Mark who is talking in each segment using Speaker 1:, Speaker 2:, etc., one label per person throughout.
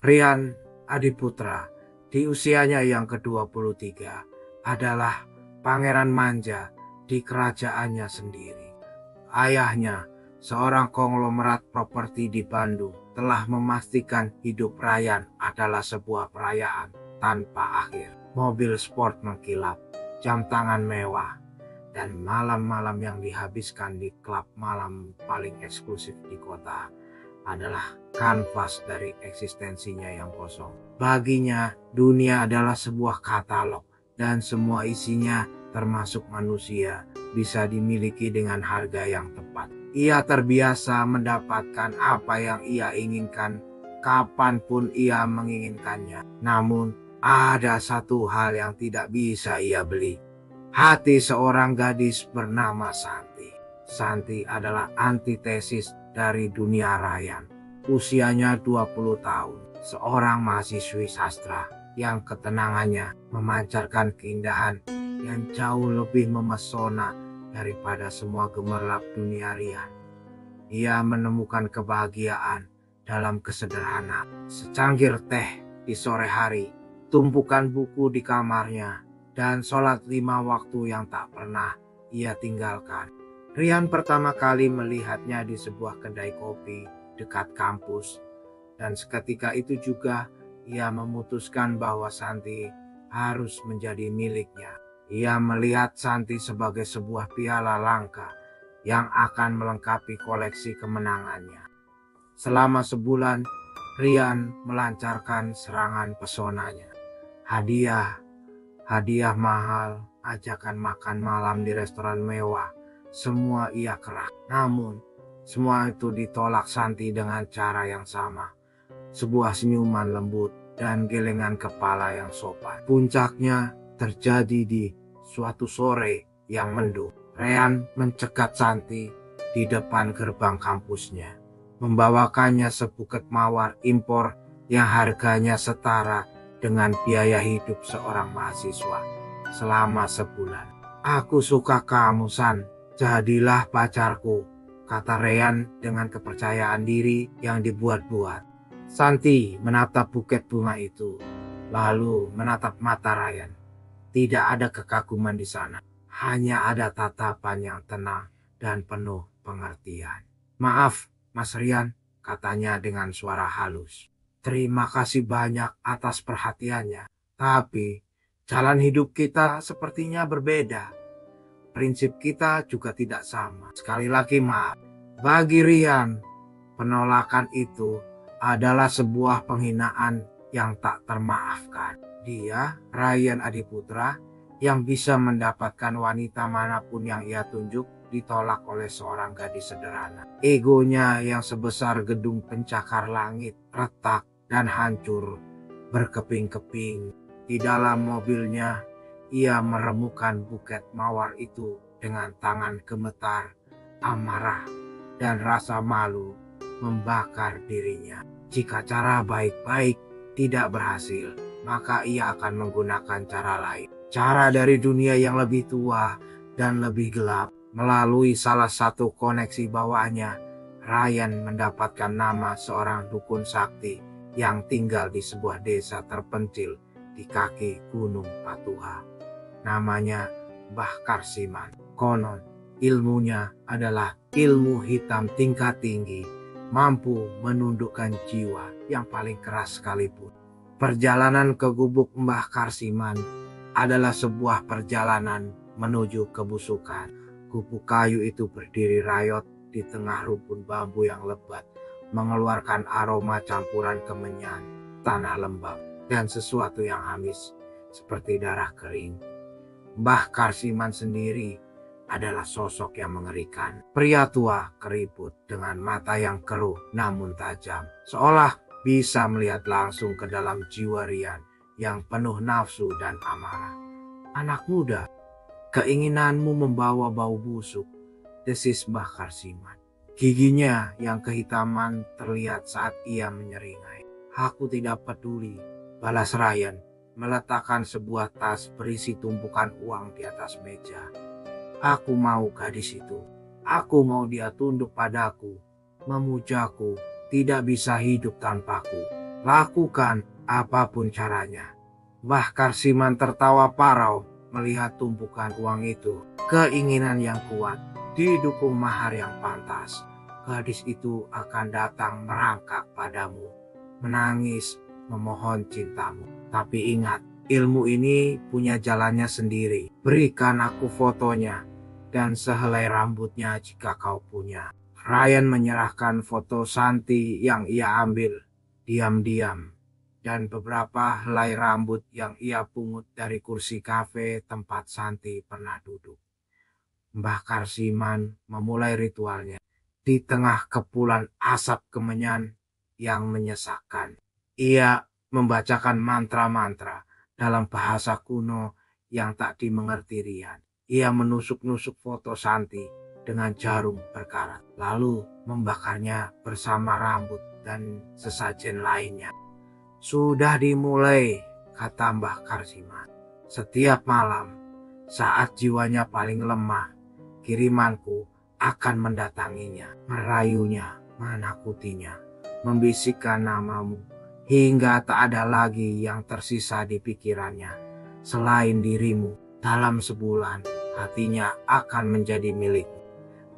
Speaker 1: Rian Adiputra di usianya yang ke-23 adalah pangeran manja di kerajaannya sendiri. Ayahnya, seorang konglomerat properti di Bandung, telah memastikan hidup Ryan adalah sebuah perayaan tanpa akhir. Mobil sport mengkilap, jam tangan mewah, dan malam-malam yang dihabiskan di klub malam paling eksklusif di kota adalah kanvas dari eksistensinya yang kosong. Baginya, dunia adalah sebuah katalog dan semua isinya termasuk manusia bisa dimiliki dengan harga yang tepat. Ia terbiasa mendapatkan apa yang ia inginkan kapanpun ia menginginkannya. Namun, ada satu hal yang tidak bisa ia beli. Hati seorang gadis bernama Santi. Santi adalah antitesis dari dunia Ryan. Usianya 20 tahun, seorang mahasiswi sastra yang ketenangannya memancarkan keindahan yang jauh lebih memesona daripada semua gemerlap dunia Ryan. Ia menemukan kebahagiaan dalam kesederhanaan. Secangkir teh di sore hari, tumpukan buku di kamarnya, dan sholat 5 waktu yang tak pernah ia tinggalkan. Rian pertama kali melihatnya di sebuah kedai kopi dekat kampus, dan seketika itu juga ia memutuskan bahwa Santi harus menjadi miliknya. Ia melihat Santi sebagai sebuah piala langka yang akan melengkapi koleksi kemenangannya. Selama sebulan, Rian melancarkan serangan pesonanya. Hadiah mahal, ajakan makan malam di restoran mewah, semua ia kerah. Namun, semua itu ditolak Santi dengan cara yang sama. Sebuah senyuman lembut dan gelengan kepala yang sopan. Puncaknya terjadi di suatu sore yang mendung. Rian mencegat Santi di depan gerbang kampusnya, membawakannya sebuket mawar impor yang harganya setara dengan biaya hidup seorang mahasiswa selama sebulan. "Aku suka kamu, San. Jadilah pacarku," kata Rian dengan kepercayaan diri yang dibuat-buat. Santi menatap buket bunga itu, lalu menatap mata Rian. Tidak ada kekaguman di sana, hanya ada tatapan yang tenang dan penuh pengertian. "Maaf, Mas Rian," katanya dengan suara halus. "Terima kasih banyak atas perhatiannya, tapi jalan hidup kita sepertinya berbeda. Prinsip kita juga tidak sama. Sekali lagi maaf." Bagi Rian, penolakan itu adalah sebuah penghinaan yang tak termaafkan. Dia, Rian Adiputra, yang bisa mendapatkan wanita manapun yang ia tunjuk, ditolak oleh seorang gadis sederhana. Egonya yang sebesar gedung pencakar langit retak dan hancur berkeping-keping. Di dalam mobilnya, ia meremukan buket mawar itu dengan tangan gemetar. Amarah dan rasa malu membakar dirinya. Jika cara baik-baik tidak berhasil, maka ia akan menggunakan cara lain. Cara dari dunia yang lebih tua dan lebih gelap. Melalui salah satu koneksi bawahnya, Rian mendapatkan nama seorang dukun sakti yang tinggal di sebuah desa terpencil di kaki Gunung Patuha. Namanya Mbah Karsiman. Konon, ilmunya adalah ilmu hitam tingkat tinggi, mampu menundukkan jiwa yang paling keras sekalipun. Perjalanan ke gubuk Mbah Karsiman adalah sebuah perjalanan menuju kebusukan. Gubuk kayu itu berdiri rayot di tengah rumpun bambu yang lebat, mengeluarkan aroma campuran kemenyan, tanah lembab, dan sesuatu yang amis seperti darah kering. Mbah Karsiman sendiri adalah sosok yang mengerikan. Pria tua keriput dengan mata yang keruh namun tajam, seolah bisa melihat langsung ke dalam jiwa Rian yang penuh nafsu dan amarah. "Anak muda, keinginanmu membawa bau busuk," desis Mbah Karsiman. Giginya yang kehitaman terlihat saat ia menyeringai. "Aku tidak peduli," balas Rian, meletakkan sebuah tas berisi tumpukan uang di atas meja. "Aku mau gadis itu. Aku mau dia tunduk padaku, memujaku, tidak bisa hidup tanpaku." Lakukan apapun caranya. Mbah Karsiman tertawa parau melihat tumpukan uang itu. Keinginan yang kuat didukung mahar yang pantas. Gadis itu akan datang merangkak padamu, menangis, memohon cintamu. Tapi ingat, ilmu ini punya jalannya sendiri. Berikan aku fotonya dan sehelai rambutnya jika kau punya. Ryan menyerahkan foto Santi yang ia ambil diam-diam dan beberapa helai rambut yang ia pungut dari kursi kafe tempat Santi pernah duduk. Mbah Karsiman memulai ritualnya di tengah kepulan asap kemenyan yang menyesakkan. Ia membacakan mantra-mantra dalam bahasa kuno yang tak dimengerti Rian. Ia menusuk-nusuk foto Santi dengan jarum berkarat, lalu membakarnya bersama rambut dan sesajen lainnya. Sudah dimulai, kata Mbah Karsiman. Setiap malam, saat jiwanya paling lemah, kirimanku akan mendatanginya, merayunya, menakutinya, membisikkan namamu, hingga tak ada lagi yang tersisa di pikirannya selain dirimu. Dalam sebulan, hatinya akan menjadi milikmu.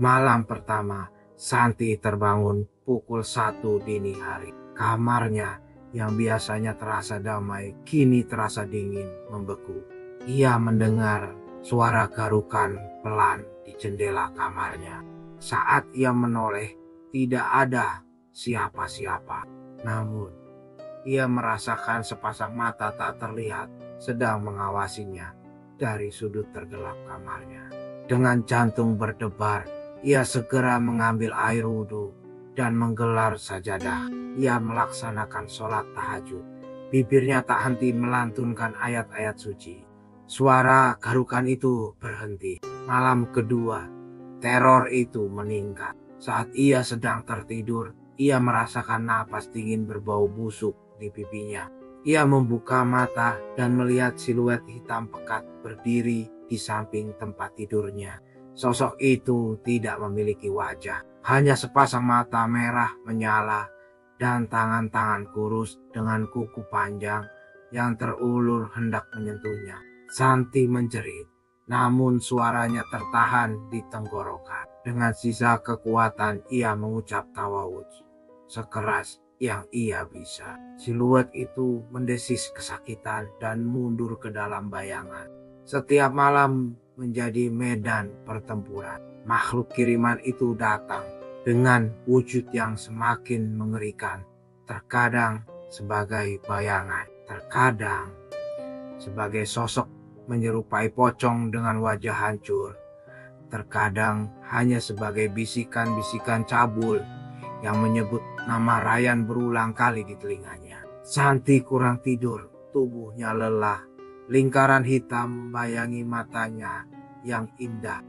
Speaker 1: Malam pertama, Santi terbangun pukul 1 dini hari. Kamarnya yang biasanya terasa damai, kini terasa dingin, membeku. Ia mendengar suara garukan pelan di jendela kamarnya. Saat ia menoleh, tidak ada siapa-siapa. Namun, ia merasakan sepasang mata tak terlihat sedang mengawasinya dari sudut tergelap kamarnya. Dengan jantung berdebar, ia segera mengambil air wudhu dan menggelar sajadah. Ia melaksanakan sholat tahajud. Bibirnya tak henti melantunkan ayat-ayat suci. Suara garukan itu berhenti. Malam kedua, teror itu meningkat. Saat ia sedang tertidur, ia merasakan napas dingin berbau busuk di pipinya. Ia membuka mata dan melihat siluet hitam pekat berdiri di samping tempat tidurnya. Sosok itu tidak memiliki wajah, hanya sepasang mata merah menyala dan tangan-tangan kurus dengan kuku panjang yang terulur hendak menyentuhnya. Santi menjerit, namun suaranya tertahan di tenggorokan. Dengan sisa kekuatan ia mengucap tawawud sekeras yang ia bisa. Siluet itu mendesis kesakitan dan mundur ke dalam bayangan. Setiap malam menjadi medan pertempuran. Makhluk kiriman itu datang dengan wujud yang semakin mengerikan. Terkadang sebagai bayangan, terkadang sebagai sosok menyerupai pocong dengan wajah hancur. Terkadang hanya sebagai bisikan-bisikan cabul yang menyebut nama Ryan berulang kali di telinganya. Santi kurang tidur, tubuhnya lelah. Lingkaran hitam membayangi matanya yang indah.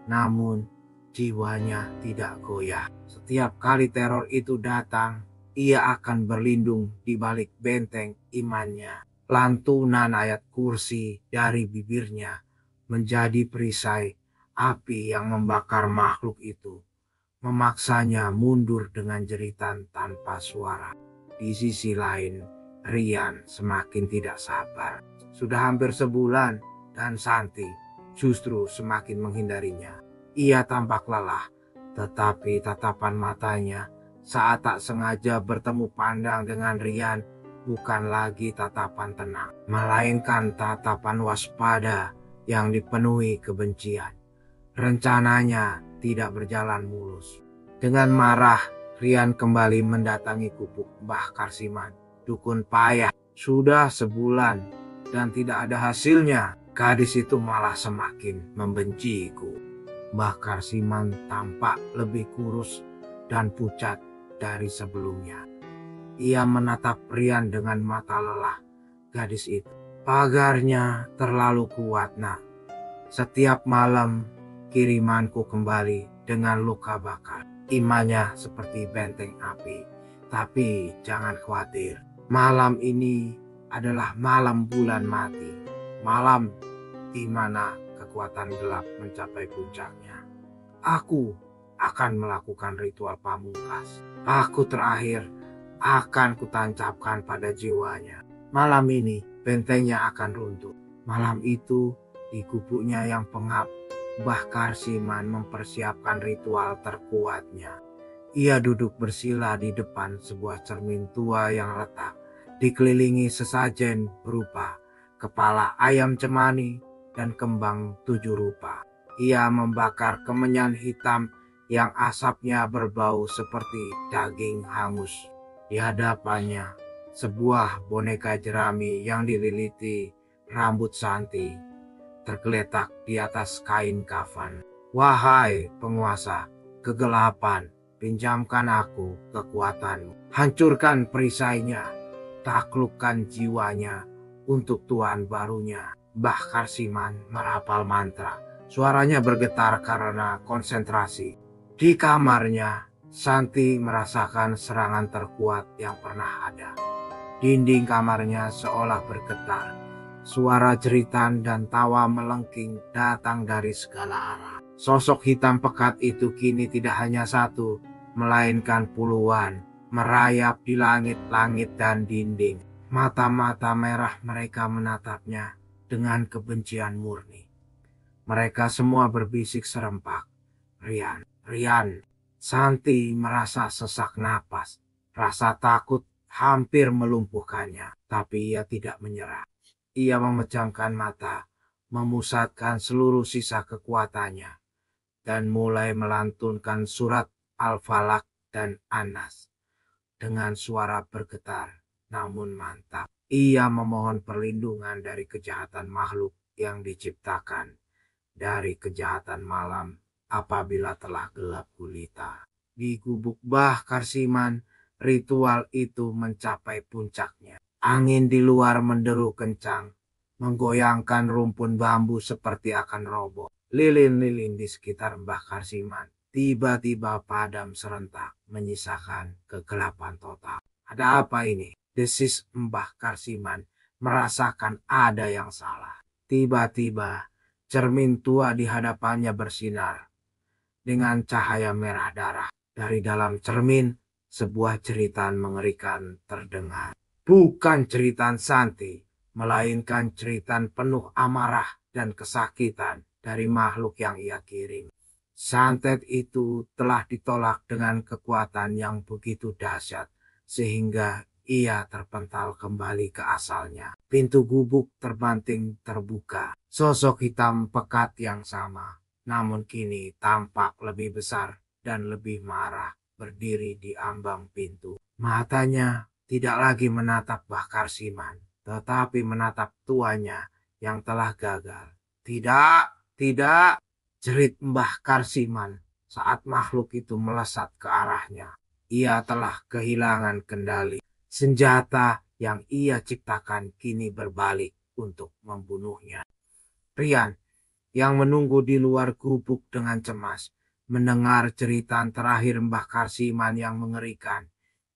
Speaker 1: Namun jiwanya tidak goyah. Setiap kali teror itu datang, ia akan berlindung di balik benteng imannya. Lantunan ayat kursi dari bibirnya menjadi perisai api yang membakar makhluk itu, memaksanya mundur dengan jeritan tanpa suara. Di sisi lain, Rian semakin tidak sabar. Sudah hampir sebulan dan Santi justru semakin menghindarinya. Ia tampak lelah, tetapi tatapan matanya saat tak sengaja bertemu pandang dengan Rian bukan lagi tatapan tenang, melainkan tatapan waspada yang dipenuhi kebencian. Rencananya tidak berjalan mulus. Dengan marah, Rian kembali mendatangi gubuk Mbah Karsiman. Dukun payah, sudah sebulan dan tidak ada hasilnya. Gadis itu malah semakin membenciku. Mbah Karsiman tampak lebih kurus dan pucat dari sebelumnya. Ia menatap Rian dengan mata lelah. Gadis itu, pagarnya terlalu kuat, nak. Setiap malam kirimanku kembali dengan luka bakar. Imannya seperti benteng api. Tapi jangan khawatir. Malam ini adalah malam bulan mati. Malam di mana kekuatan gelap mencapai puncaknya. Aku akan melakukan ritual pamungkas. Aku terakhir akan kutancapkan pada jiwanya. Malam ini bentengnya akan runtuh. Malam itu di gubuknya yang pengap, Mbah Karsiman mempersiapkan ritual terkuatnya. Ia duduk bersila di depan sebuah cermin tua yang retak, dikelilingi sesajen berupa kepala ayam cemani dan kembang 7 rupa. Ia membakar kemenyan hitam yang asapnya berbau seperti daging hangus. Di hadapannya, sebuah boneka jerami yang dililiti rambut Santi tergeletak di atas kain kafan. Wahai penguasa kegelapan, pinjamkan aku kekuatanmu. Hancurkan perisainya, taklukkan jiwanya untuk tuan barunya. Mbah Karsiman merapal mantra. Suaranya bergetar karena konsentrasi. Di kamarnya, Santi merasakan serangan terkuat yang pernah ada. Dinding kamarnya seolah bergetar. Suara jeritan dan tawa melengking datang dari segala arah. Sosok hitam pekat itu kini tidak hanya satu, melainkan puluhan, merayap di langit-langit dan dinding. Mata-mata merah mereka menatapnya dengan kebencian murni. Mereka semua berbisik serempak. Rian, Rian. Santi merasa sesak napas. Rasa takut hampir melumpuhkannya, tapi ia tidak menyerah. Ia memejamkan mata, memusatkan seluruh sisa kekuatannya, dan mulai melantunkan surat Al-Falaq dan An-Nas. Dengan suara bergetar, namun mantap, ia memohon perlindungan dari kejahatan makhluk yang diciptakan, dari kejahatan malam apabila telah gelap gulita. Di gubuk Mbah Karsiman, ritual itu mencapai puncaknya. Angin di luar menderu kencang, menggoyangkan rumpun bambu seperti akan roboh. Lilin-lilin di sekitar Mbah Karsiman tiba-tiba padam serentak, menyisakan kegelapan total. Ada apa ini? Desis Mbah Karsiman merasakan ada yang salah. Tiba-tiba cermin tua di hadapannya bersinar dengan cahaya merah darah. Dari dalam cermin, sebuah jeritan mengerikan terdengar. Bukan jeritan Santi, melainkan jeritan penuh amarah dan kesakitan dari makhluk yang ia kirim. Santet itu telah ditolak dengan kekuatan yang begitu dahsyat, sehingga ia terpental kembali ke asalnya. Pintu gubuk terbanting terbuka. Sosok hitam pekat yang sama, namun kini tampak lebih besar dan lebih marah, berdiri di ambang pintu. Matanya tidak lagi menatap Mbah Karsiman, tetapi menatap tuannya yang telah gagal. Tidak, tidak, jerit Mbah Karsiman saat makhluk itu melesat ke arahnya. Ia telah kehilangan kendali. Senjata yang ia ciptakan kini berbalik untuk membunuhnya. Rian, yang menunggu di luar gubuk dengan cemas, mendengar jeritan terakhir Mbah Karsiman yang mengerikan,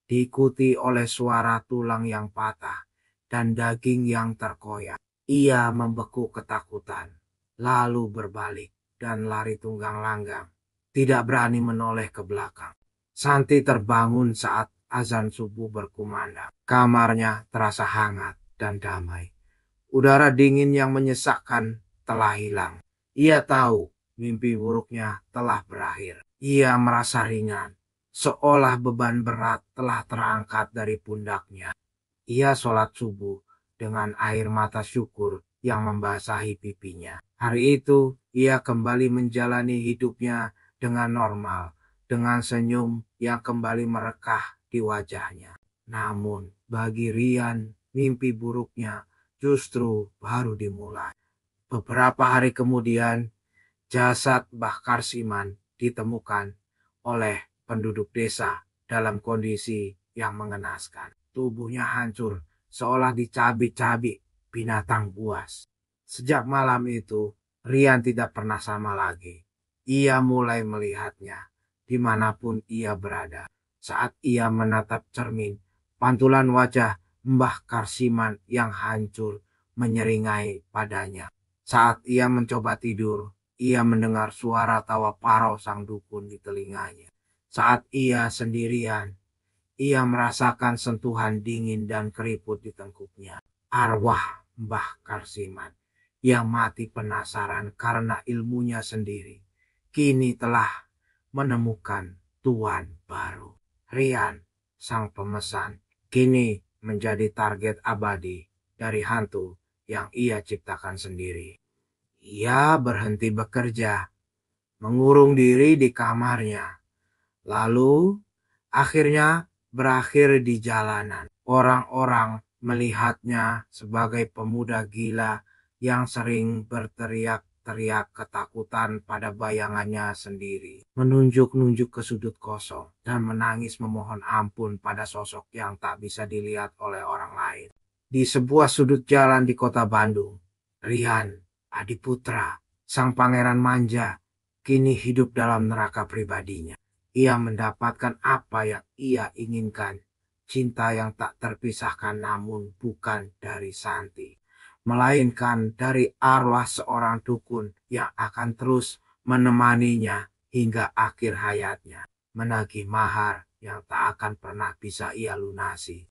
Speaker 1: diikuti oleh suara tulang yang patah dan daging yang terkoyak. Ia membeku ketakutan, lalu berbalik dan lari tunggang langgang, tidak berani menoleh ke belakang. Santi terbangun saat azan subuh berkumandang. Kamarnya terasa hangat dan damai. Udara dingin yang menyesakkan telah hilang. Ia tahu mimpi buruknya telah berakhir. Ia merasa ringan, seolah beban berat telah terangkat dari pundaknya. Ia sholat subuh dengan air mata syukur yang membasahi pipinya. Hari itu ia kembali menjalani hidupnya dengan normal, dengan senyum yang kembali merekah di wajahnya. Namun bagi Rian, mimpi buruknya justru baru dimulai. Beberapa hari kemudian, jasad Mbah Karsiman ditemukan oleh penduduk desa dalam kondisi yang mengenaskan. Tubuhnya hancur, seolah dicabik-cabik binatang buas. Sejak malam itu, Rian tidak pernah sama lagi. Ia mulai melihatnya dimanapun ia berada. Saat ia menatap cermin, pantulan wajah Mbah Karsiman yang hancur menyeringai padanya. Saat ia mencoba tidur, ia mendengar suara tawa parau sang dukun di telinganya. Saat ia sendirian, Ia merasakan sentuhan dingin dan keriput di tengkuknya. Arwah Mbah Karsiman yang mati penasaran karena ilmunya sendiri, kini telah menemukan tuan baru. Rian, sang pemesan, kini menjadi target abadi dari hantu yang ia ciptakan sendiri. Ia berhenti bekerja, mengurung diri di kamarnya, lalu akhirnya berakhir di jalanan. Orang-orang melihatnya sebagai pemuda gila yang sering berteriak-teriak ketakutan pada bayangannya sendiri, menunjuk-nunjuk ke sudut kosong, dan menangis memohon ampun pada sosok yang tak bisa dilihat oleh orang lain. Di sebuah sudut jalan di kota Bandung, Rian Adiputra, sang pangeran manja, kini hidup dalam neraka pribadinya. Ia mendapatkan apa yang ia inginkan, cinta yang tak terpisahkan, namun bukan dari Santi, melainkan dari arwah seorang dukun yang akan terus menemaninya hingga akhir hayatnya, menagih mahar yang tak akan pernah bisa ia lunasi.